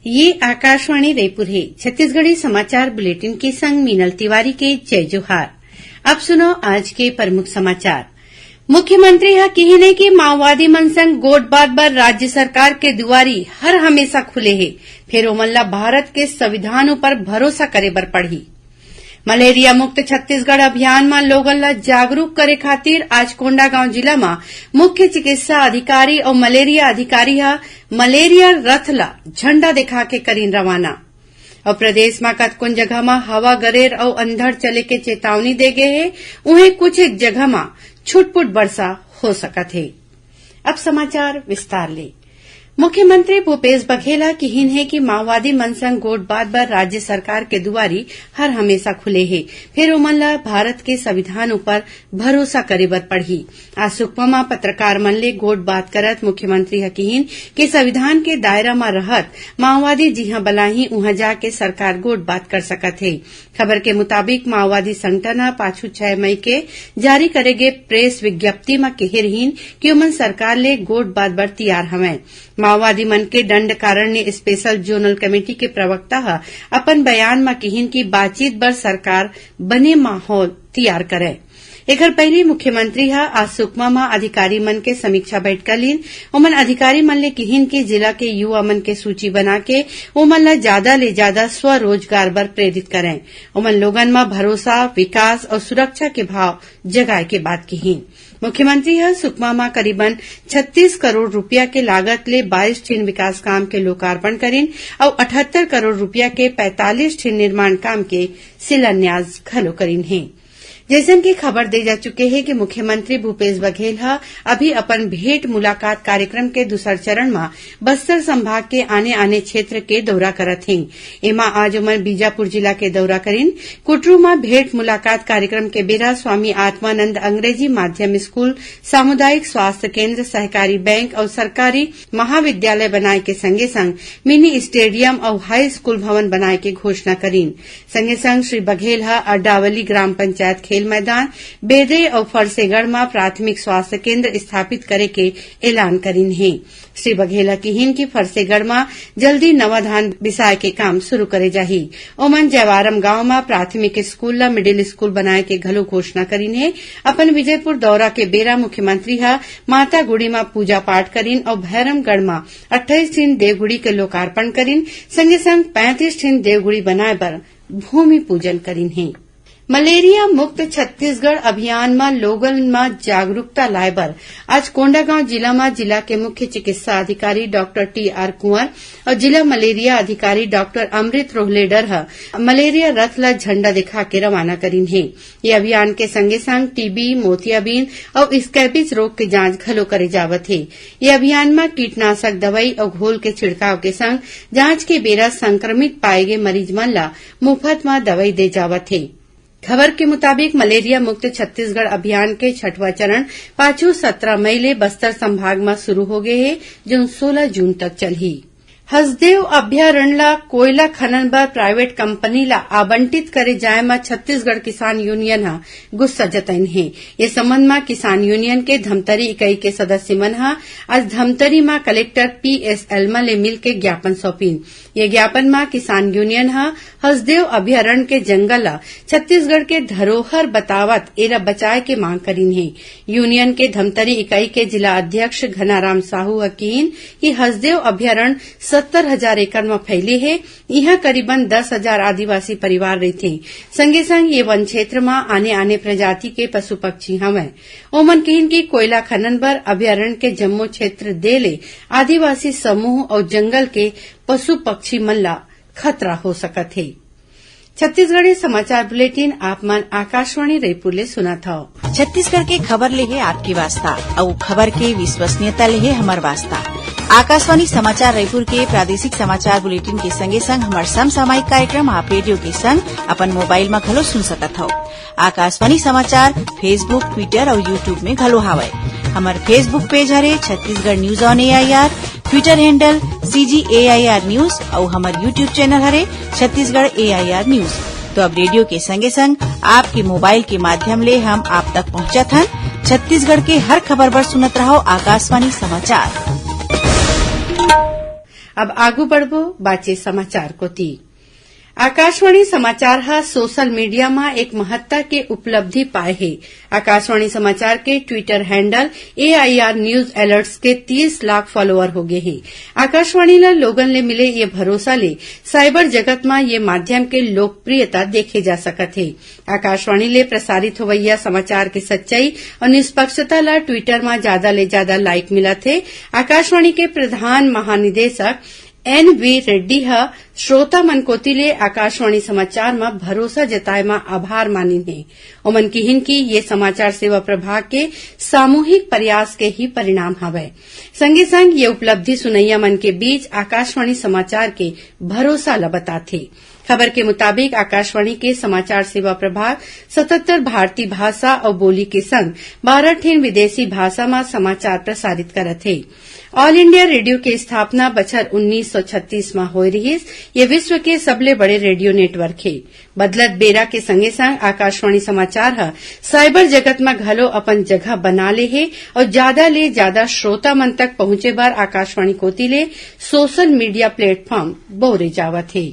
ये आकाशवाणी रायपुर है। छत्तीसगढ़ी समाचार बुलेटिन के संग मीनल तिवारी के जय जोहार। अब सुनो आज के प्रमुख समाचार। मुख्यमंत्री ह कहिने कि माओवादी मन संग गोठबात बर राज्य सरकार के दुआरी हर हमेशा खुले हे, फेर ओमन ला भारत के संविधान उपर भरोसा करे बर पड़ही। मलेरिया मुक्त छत्तीसगढ़ अभियान में लोगन ला जागरूक करे खातिर आज कोंडागांव जिला में मुख्य चिकित्सा अधिकारी और मलेरिया अधिकारी ह मलेरिया रथ ला झंडा दिखा के करीन रवाना। और प्रदेश में कतकोन जगह में हवा गरेर और अंधड़ चले के चेतावनी दे गए है, उन्हें कुछ एक जगह में छुटपुट वर्षा हो सकत है। अब समाचार विस्तार ले। मुख्यमंत्री भूपेश बघेल कहिन है कि माओवादी मन संग गोठबात बर राज्य सरकार के दुआरी हर हमेशा खुले हे, फिर ओमन ला भारत के संविधान उपर भरोसा करे बर पड़ही। आज सुकमा में पत्रकार मन ले गोठबात करत मुख्यमंत्री कहिन कि संविधान के दायरा में रहत माओवादी जिहां बलाही उहां जाके सरकार गोठबात कर सकत है। खबर के मुताबिक माओवादी संगठन पाछू 6 मई के जारी करे गे प्रेस विज्ञप्ति में कहे रहीन कि ओमन सरकार ले गोठबात बर तैयार हवय। माओवादी मन के दंड कारण ने स्पेशल जोनल कमेटी के प्रवक्ता अपन बयान में कहिन कि बातचीत बर सरकार बने माहौल तैयार करे। एकर पहले मुख्यमंत्री आज सुकमा में अधिकारी मन के समीक्षा बैठक लीन। ओमन अधिकारी मन ले कहिन कि जिला के युवा मन के सूची बना के ओमन ला ज्यादा ले ज्यादा स्वरोजगार बर प्रेरित करें। ओमन लोगन में भरोसा, विकास और सुरक्षा के भाव जगाए के बात कहिन। मुख्यमंत्री सुकमा में करीबन 36 करोड़ रुपया के लागत ले 22 ठिन विकास काम के लोकार्पण करीन और 78 करोड़ रुपया के 45 ठिन निर्माण काम के शिलान्यास घलो करीन है। जैसन की खबर दे जा चुके हैं कि मुख्यमंत्री भूपेश बघेल अभी अपन भेंट मुलाकात कार्यक्रम के दूसर चरण में बस्तर संभाग के आने क्षेत्र के दौरा करत हैं। एमा आज ओमन बीजापुर जिला के दौरा करीन। कुटरू में भेंट मुलाकात कार्यक्रम के बेरा स्वामी आत्मानंद अंग्रेजी माध्यम स्कूल, सामुदायिक स्वास्थ्य केंद्र, सहकारी बैंक और सरकारी महाविद्यालय बनाए के संगे संग मिनी स्टेडियम और हाई स्कूल भवन बनाए के घोषणा करीन। संगे संग श्री बघेल अड्डावली ग्राम पंचायत खेल मैदान, बेदे और फरसेगढ़ में प्राथमिक स्वास्थ्य केंद्र स्थापित करे के ऐलान करीन है। श्री बघेल कहिन कि फरसेगढ़ में जल्दी नवा धान बिसाए के काम शुरू करे जाही। ओमन जयवारम गांव में प्राथमिक स्कूल ला मिडिल स्कूल बनाए के घलो घोषणा करीन है। अपन विजयपुर दौरा के बेरा मुख्यमंत्री माता गुड़ी में पूजा पाठ करीन और भैरमगढ़ में 28 ठिन देवगुड़ी के लोकार्पण करीन। संगे संग 35 ठिन देवगुड़ी बनाए बर भूमि पूजन करीन है। मलेरिया मुक्त छत्तीसगढ़ अभियान में लोगन में जागरूकता लाए बर आज कोंडागांव जिला में जिला के मुख्य चिकित्सा अधिकारी डॉक्टर टी.आर. कुंवर और जिला मलेरिया अधिकारी डॉक्टर अमृत रोहलेडर मलेरिया रथ ला झंडा दिखा के रवाना करीन है। ये अभियान के संगे संग टीबी, मोतियाबिंद और स्कैबिस रोग के जांच घलो करे जावत है। ये अभियान में कीटनाशक दवाई और घोल के छिड़काव के संग जांच के बेरा संक्रमित पाए गए मरीज मन ला मुफ्त में दवाई दे जावत है। खबर के मुताबिक मलेरिया मुक्त छत्तीसगढ़ अभियान के 6वां चरण पाछू 17 मई ले बस्तर संभाग में शुरू हो गए है, जो 16 जून तक चलही। हसदेव अभ्यारण्य ला कोयला खनन बर प्राइवेट कंपनी ला आवंटित करे जाए में छत्तीसगढ़ किसान यूनियन गुस्सा जतैन है। ये संबंध में किसान यूनियन के धमतरी इकाई के सदस्य मन आज धमतरी में कलेक्टर पीएस एल्मा ले मिल के ज्ञापन सौंपीन। ये ज्ञापन में किसान यूनियन हसदेव अभ्यारण्य के जंगल छत्तीसगढ़ के धरोहर बतावत एला बचाए के मांग करीन है। यूनियन के धमतरी इकाई के जिला अध्यक्ष घनाराम साहू कहिन कि हसदेव अभ्यारण्य 70,000 एकड़ में फैले है। यहाँ करीबन 10,000 आदिवासी परिवार रहते। संगे संग ये वन क्षेत्र में आने प्रजाति के पशु पक्षी हवय। ओमन कहिन की कोयला खनन बर अभ्यारण्य के जम्मो क्षेत्र देले आदिवासी समूह और जंगल के पशु पक्षी मन ला खतरा हो सकत है। छत्तीसगढ़ी समाचार बुलेटिन आप मन आकाशवाणी रायपुर ले सुनत हव। छत्तीसगढ़ के खबर ले है आपकी वास्ता और खबर के विश्वसनीयता ले है हमार वास्ता। आकाशवाणी समाचार रायपुर के प्रादेशिक समाचार बुलेटिन के संगे संग हमार समसामयिक कार्यक्रम आप रेडियो के संग अपन मोबाइल में घलो सुन सकत हव। आकाशवाणी समाचार फेसबुक, ट्विटर और यूट्यूब में घलो हावय। हमार फेसबुक पेज हरे Chhattisgarh news on AIR, Twitter handle CGAIR news और हमार यूट्यूब चैनल हरे छत्तीसगढ़ AIR न्यूज। तो अब रेडियो के संगे संग आपके मोबाइल के माध्यम ले हम आप तक पहुंचत हन। छत्तीसगढ़ के हर खबर पर सुनत रहो आकाशवाणी समाचार। अब आगू बढ़बो बाचे समाचार कोती। आकाशवाणी समाचार हा सोशल मीडिया में एक महत्ता के उपलब्धि पाए है। आकाशवाणी समाचार के Twitter handle AIR news alerts के 30 लाख फॉलोअर हो गए हैं। आकाशवाणी ला लोगन ले मिले ये भरोसा ले साइबर जगत में ये माध्यम के लोकप्रियता देखे जा सकत है। आकाशवाणी ले प्रसारित होवैया समाचार के सच्चाई और निष्पक्षता ला ट्विटर में ज्यादा ले ज्यादा लाइक मिलत है। आकाशवाणी के प्रधान महानिदेशक NV रेड्डी ह श्रोता मन कोती ले आकाशवाणी समाचार में भरोसा जताए में आभार मानिन है। ओमन किहिन की ये समाचार सेवा प्रभाग के सामूहिक प्रयास के ही परिणाम हवय। संगे संग ये उपलब्धि सुनैया मन के बीच आकाशवाणी समाचार के भरोसा ल बताथे। खबर के मुताबिक आकाशवाणी के समाचार सेवा प्रभाग 77 भारतीय भाषा और बोली के संग 12 ठेन विदेशी भाषा में समाचार प्रसारित करत है। ऑल इंडिया रेडियो के स्थापना बछर 1936 में होय रहिस। ये विश्व के सबले बड़े रेडियो नेटवर्क है। बदलत बेरा के संगे संग आकाशवाणी समाचार ह साइबर जगत में घलो अपन जगह बना ले है और ज्यादा ले ज्यादा श्रोता मन तक पहुंचे बर आकाशवाणी कोती ले सोशल मीडिया प्लेटफॉर्म बोरे जावत है।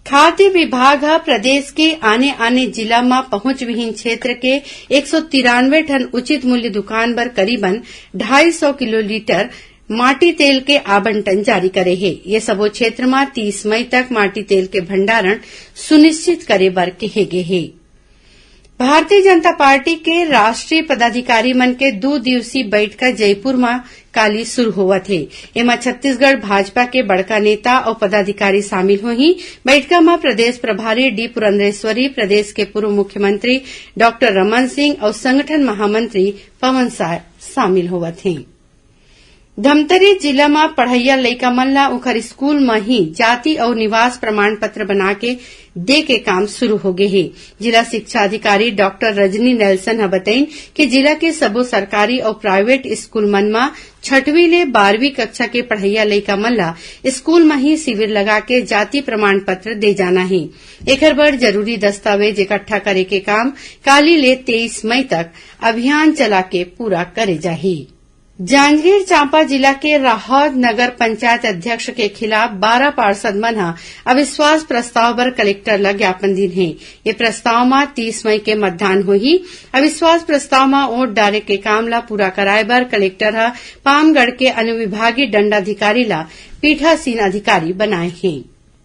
खाद्य विभाग प्रदेश के आने आने जिला में पहुंच विहीन क्षेत्र के 193 टन उचित मूल्य दुकान पर करीबन 250 किलोलीटर माटी तेल के आवंटन जारी करे है। ये सबो क्षेत्र में 30 मई तक माटी तेल के भंडारण सुनिश्चित करे बर कहे गे है। भारतीय जनता पार्टी के राष्ट्रीय पदाधिकारी मन के 2 दिवसीय बैठक जयपुर में काली शुरू होवत है। एमा छत्तीसगढ़ भाजपा के बड़का नेता और पदाधिकारी शामिल होही। बैठक में प्रदेश प्रभारी डी पुरंदेश्वरी, प्रदेश के पूर्व मुख्यमंत्री डॉक्टर रमन सिंह और संगठन महामंत्री पवन साय शामिल होवत हैं। धमतरी जिला में पढ़ैया लइका मन ला उखर स्कूल में ही जाति और निवास प्रमाण पत्र बना के दे के काम शुरू हो गए है। जिला शिक्षा अधिकारी डॉक्टर रजनी नेल्सन ह बताइन कि जिला के सबो सरकारी और प्राइवेट स्कूल मन में 6वीं ले 12वीं कक्षा के पढ़ैया लइका मन ला स्कूल में ही शिविर लगा के जाति प्रमाण पत्र दे जाना है। एकर बर जरूरी दस्तावेज इकट्ठा करे के काम काली ले 23 मई तक अभियान चला के पूरा करे जाही। जांजगीर चांपा जिला के राहौद नगर पंचायत अध्यक्ष के खिलाफ 12 पार्षद मन अविश्वास प्रस्ताव पर कलेक्टर ला ज्ञापन दिन है। ये प्रस्ताव में 30 मई के मतदान होही। अविश्वास प्रस्ताव में वोट डाले के काम ला पूरा कराए बर कलेक्टर पामगढ़ के अनुविभागीय दंडाधिकारी ला पीठासीन अधिकारी बनाए हैं।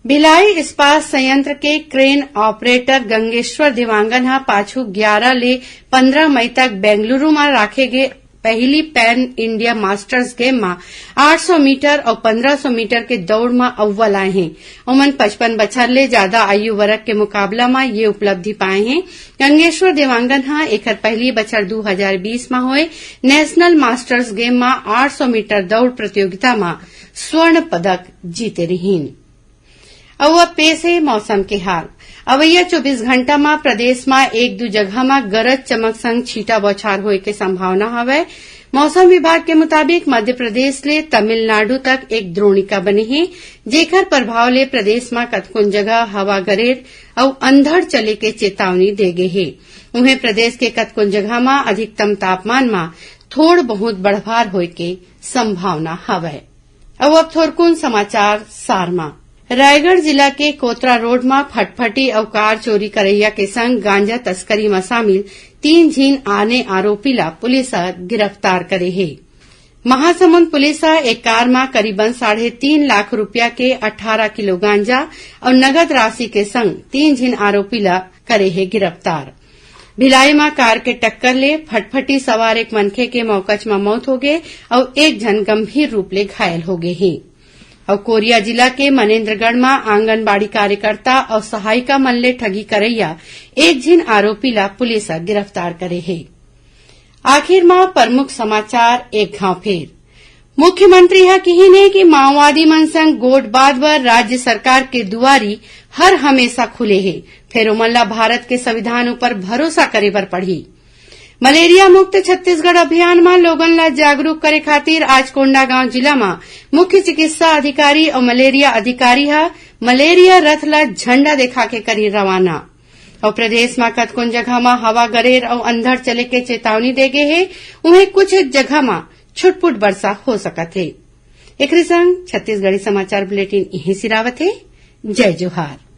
भिलाई इस्पात संयंत्र के क्रेन ऑपरेटर गंगेश्वर देवांगन पाछू 11 ले 15 मई तक बेंगलुरु में राखे गए पहली पैन इंडिया मास्टर्स गेम में 800 मीटर और 1500 मीटर के दौड़ में अव्वल आए हैं। उमन 55 बछर ले ज्यादा आयु वर्ग के मुकाबला में ये उपलब्धि पाए हैं। गंगेश्वर देवांगन एकर पहली बछर 2020 में हुए नेशनल मास्टर्स गेम में 800 मीटर दौड़ प्रतियोगिता में स्वर्ण पदक जीते रहीन। अब पेश है मौसम के हाल। अवैया 24 घंटा में प्रदेश में 1-2 जगह में गरज चमक संग छींटा बौछार होए के संभावना हवय। मौसम विभाग के मुताबिक मध्य प्रदेश ले तमिलनाडु तक एक द्रोणिका बने है, जेकर प्रभाव ले प्रदेश में कतकोन जगह हवा गरेर और अंधड़ चले के चेतावनी दे गे है। उन्हें प्रदेश के कतकोन जगह में अधिकतम तापमान में थोड़ बहुत बढ़वार होए के संभावना हवय। अब थोरकुन समाचार सारमा। रायगढ़ जिला के कोतरा रोड में फटफटी और कार चोरी करैया के संग गांजा तस्करी में शामिल 3 झीन आने आरोपी ला पुलिस गिरफ्तार करे है। महासमुंद पुलिस एक कार में करीबन 3.5 लाख रुपया के 18 किलो गांजा और नगद राशि के संग 3 झीन आरोपी ला करे है गिरफ्तार। भिलाई में कार के टक्कर ले फटफटी सवार एक मनखे के मौकच में मौत हो गए और एक जन गंभीर रूप ले घायल हो गए हैं। और कोरिया जिला के मनेन्द्रगढ़ में आंगनबाड़ी कार्यकर्ता और सहायिका मन ले ठगी करैया एक झीन आरोपी ला पुलिस गिरफ्तार करे है। आखिर में प्रमुख समाचार एक घाव फेर। मुख्यमंत्री कही ने कि माओवादी मन संग गोठबाद बर राज्य सरकार के दुआरी हर हमेशा खुले है। फेर ओमन ला भारत के संविधान ऊपर भरोसा करे बर पड़ही। मलेरिया मुक्त छत्तीसगढ़ अभियान में लोगन ला जागरूक करे खातिर आज कोंडागांव जिला में मुख्य चिकित्सा अधिकारी और मलेरिया अधिकारी मलेरिया रथ ला झंडा देखा के करी रवाना। और प्रदेश में कतकोन जगह में हवा गरेर और अंधड़ चले के चेतावनी दे गए है। उन्हें कुछ जगह में छुटपुट वर्षा हो सकत है। एक संग छत्तीसगढ़ी समाचार बुलेटिन यहीं सिरावत है। जय जोहार।